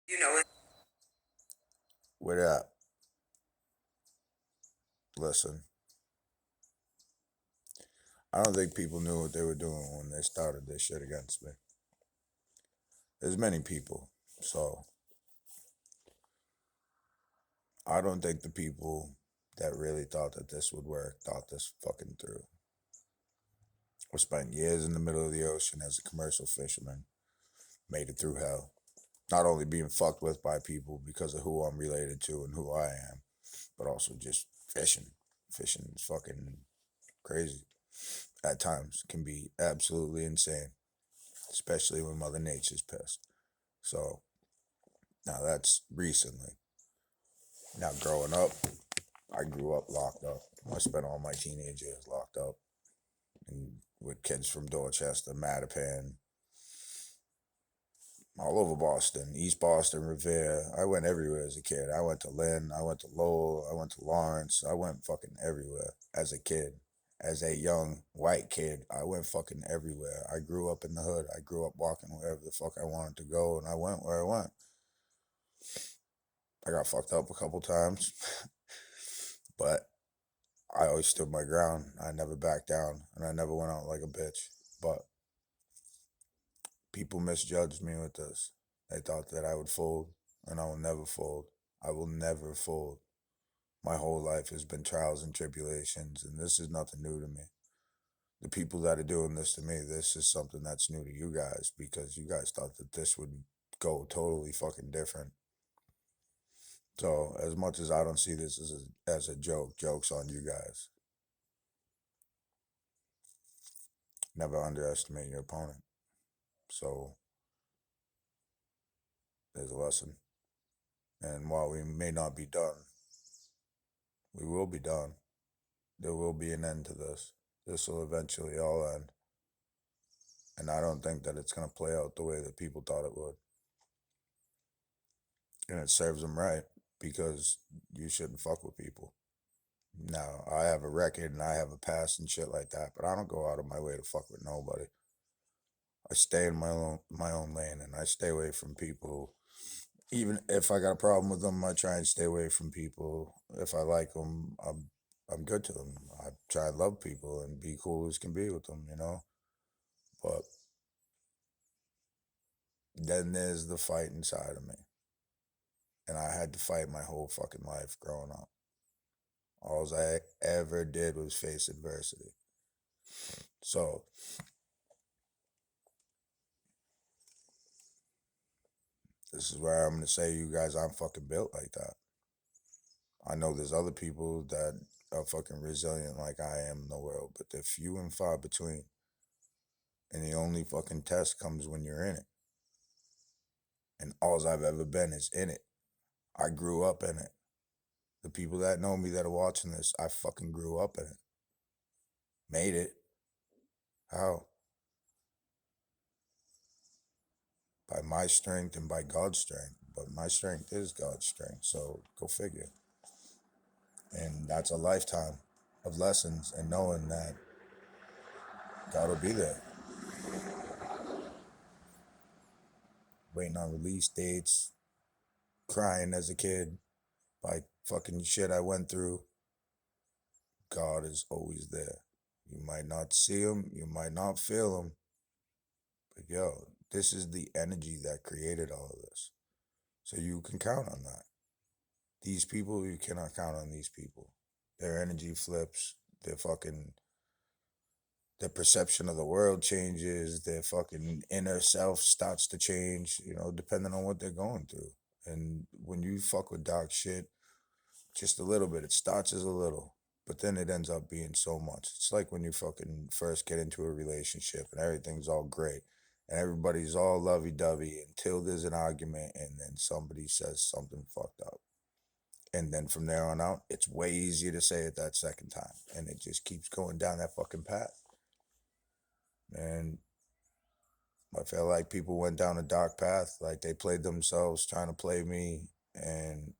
You know, With that, listen, I don't think people knew what they were doing when they started this shit against me. There's many people, so I don't think the people that really thought that this would work thought this fucking through. I spent years in the middle of the ocean as a commercial fisherman, made it through hell. Not only being fucked with by people because of who I'm related to and who I am, but also just fishing. Fishing is fucking crazy. At times, can be absolutely insane, especially when Mother Nature's pissed. So now that's recently. Now growing up, I grew up locked up. I spent all my teenage years locked up and with kids from Dorchester, Mattapan, all over Boston, East Boston, Revere. I went everywhere as a kid. I went to Lynn, I went to Lowell, I went to Lawrence. I went fucking everywhere as a kid. As a young white kid, I went fucking everywhere. I grew up in the hood. I grew up walking wherever the fuck I wanted to go, and I went where I went. I got fucked up a couple times, but I always stood my ground. I never backed down, and I never went out like a bitch. But people misjudged me with this. They thought that I would fold, and I will never fold. I will never fold. My whole life has been trials and tribulations, and this is nothing new to me. The people that are doing this to me, this is something that's new to you guys because you guys thought that this would go totally fucking different. So, as much as I don't see this as a joke, joke's on you guys. Never underestimate your opponent. So, there's a lesson. And while we may not be done, we will be done. There will be an end to this. This will eventually all end. And I don't think that it's going to play out the way that people thought it would. And it serves them right because you shouldn't fuck with people. Now, I have a record and I have a past and shit like that, but I don't go out of my way to fuck with nobody. I stay in my own lane and I stay away from people. Even if I got a problem with them, I try and stay away from people. If I like them, I'm good to them. I try and love people and be cool as can be with them. But then there's the fight inside of me, and I had to fight my whole fucking life growing up. All I ever did was face adversity. So this is where I'm gonna say, you guys aren't fucking built like that. I know there's other people that are fucking resilient like I am in the world, but they're few and far between. And the only fucking test comes when you're in it. And all I've ever been is in it. I grew up in it. The people that know me that are watching this, I fucking grew up in it. Made it. How? By my strength and by God's strength. But my strength is God's strength. So go figure. And that's a lifetime of lessons and knowing that God will be there. Waiting on release dates, crying as a kid by fucking shit I went through. God is always there. You might not see him, you might not feel him, but yo, this is the energy that created all of this. So you can count on that. These people, you cannot count on these people. Their energy flips, their fucking their perception of the world changes, their fucking inner self starts to change, depending on what they're going through. And when you fuck with dark shit, just a little bit, it starts as a little, but then it ends up being so much. It's like when you fucking first get into a relationship and everything's all great and everybody's all lovey dovey until there's an argument and then somebody says something fucked up. And then from there on out, it's way easier to say it that second time. And it just keeps going down that fucking path. And I feel like people went down a dark path, like they played themselves trying to play me, and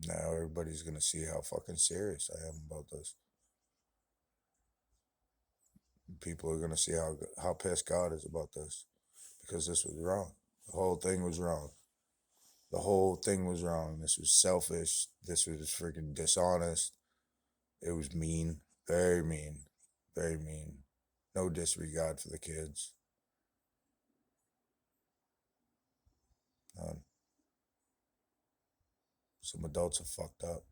now everybody's gonna see how fucking serious I am about this. People are gonna see how pissed God is about this, because this was wrong. The whole thing was wrong. The whole thing was wrong. This was selfish. This was freaking dishonest. It was mean, very mean, very mean. No disregard for the kids. Um, some adults are fucked up.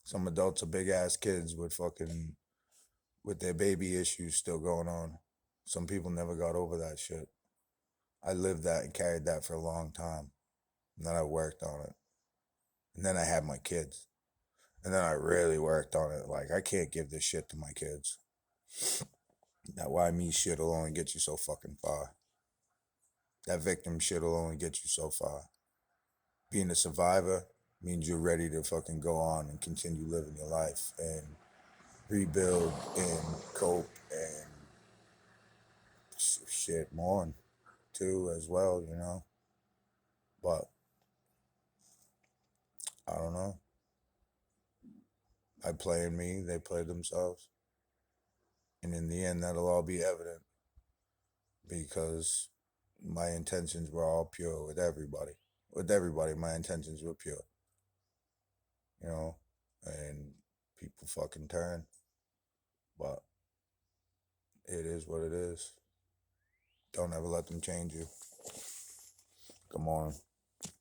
Some adults are big ass kids with their baby issues still going on. Some people never got over that shit. I lived that and carried that for a long time. And then I worked on it. And then I had my kids. And then I really worked on it. Like, I can't give this shit to my kids. That why me shit will only get you so fucking far. That victim shit will only get you so far. Being a survivor means you're ready to fucking go on and continue living your life and rebuild and cope and shit mourn too as well, you know. But I don't know. I play in me, they play themselves. And in the end, that'll all be evident because my intentions were all pure with everybody. With everybody, my intentions were pure, you know, and people fucking turn. But it is what it is. Don't ever let them change you. Come on.